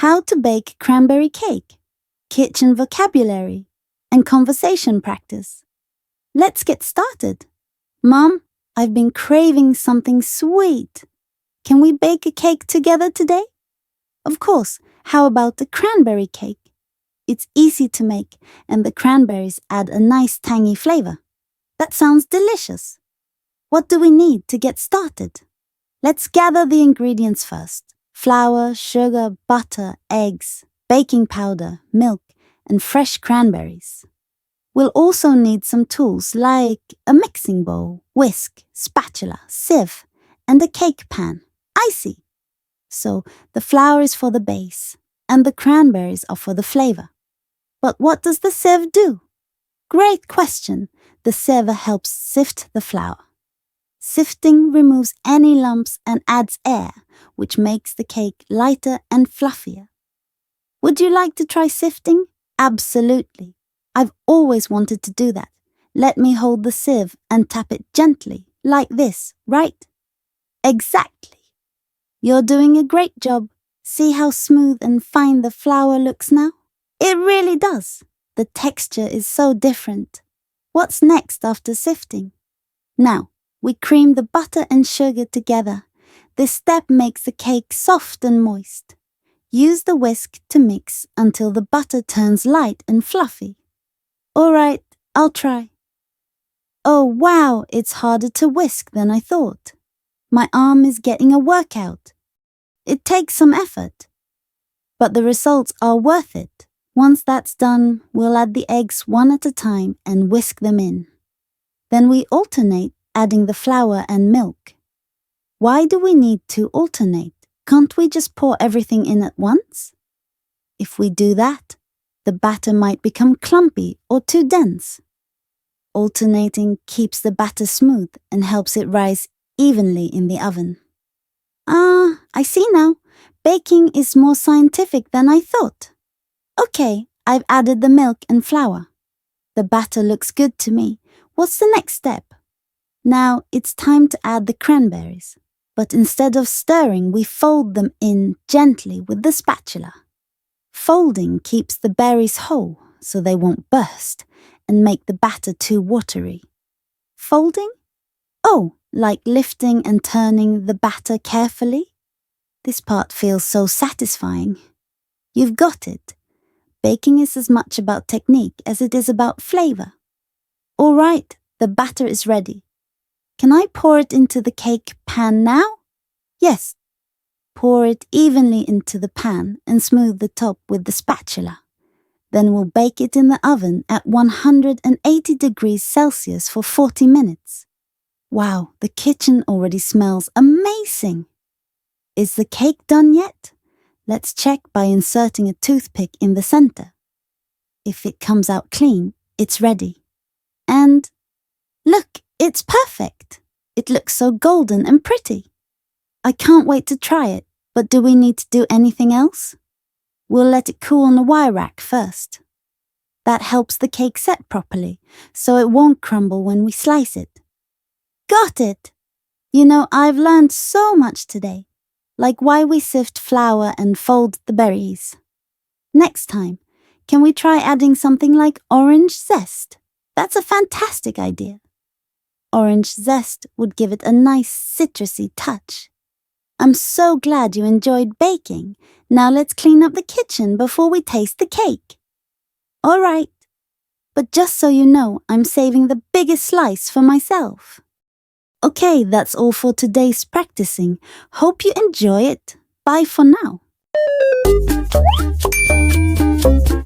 how to bake cranberry cake, kitchen vocabulary, and conversation practice. Let's get started. Mom, I've been craving something sweet. Can we bake a cake together today? Of course, how about the cranberry cake? It's easy to make, and the cranberries add a nice tangy flavor. That sounds delicious. What do we need to get started? Let's gather the ingredients first. Flour, sugar, butter, eggs, baking powder, milk, and fresh cranberries. We'll also need some tools like a mixing bowl, whisk, spatula, sieve, and a cake pan. I see. So the flour is for the base, and the cranberries are for the flavor. But what does the sieve do? Great question. The sieve helps sift the flour. Sifting removes any lumps and adds air, which makes the cake lighter and fluffier. Would you like to try sifting? Absolutely. I've always wanted to do that. Let me hold the sieve and tap it gently, like this, right? Exactly. You're doing a great job. See how smooth and fine the flour looks now? It really does. The texture is so different. What's next after sifting? Now, we cream the butter and sugar together. This step makes the cake soft and moist. Use the whisk to mix until the butter turns light and fluffy. All right, I'll try. Oh wow, it's harder to whisk than I thought. My arm is getting a workout. It takes some effort, but the results are worth it. Once that's done, we'll add the eggs one at a time and whisk them in. Then we alternate, adding the flour and milk. Why do we need to alternate? Can't we just pour everything in at once? If we do that, the batter might become clumpy or too dense. Alternating keeps the batter smooth and helps it rise evenly in the oven. I see now. Baking is more scientific than I thought. Okay, I've added the milk and flour. The batter looks good to me. What's the next step? Now it's time to add the cranberries. But instead of stirring, we fold them in gently with the spatula. Folding keeps the berries whole so they won't burst and make the batter too watery. Folding? Oh, like lifting and turning the batter carefully? This part feels so satisfying. You've got it. Baking is as much about technique as it is about flavor. All right, the batter is ready. Can I pour it into the cake pan now? Yes. Pour it evenly into the pan and smooth the top with the spatula. Then we'll bake it in the oven at 180 degrees Celsius for 40 minutes. Wow, the kitchen already smells amazing. Is the cake done yet? Let's check by inserting a toothpick in the center. If it comes out clean, it's ready. And look, it's perfect. It looks so golden and pretty. I can't wait to try it, but do we need to do anything else? We'll let it cool on a wire rack first. That helps the cake set properly, so it won't crumble when we slice it. Got it! You know, I've learned so much today, like why we sift flour and fold the berries. Next time, can we try adding something like orange zest? That's a fantastic idea. Orange zest would give it a nice citrusy touch. I'm so glad you enjoyed baking. Now let's clean up the kitchen before we taste the cake. All right. But just so you know, I'm saving the biggest slice for myself. Okay, that's all for today's practicing. Hope you enjoy it. Bye for now.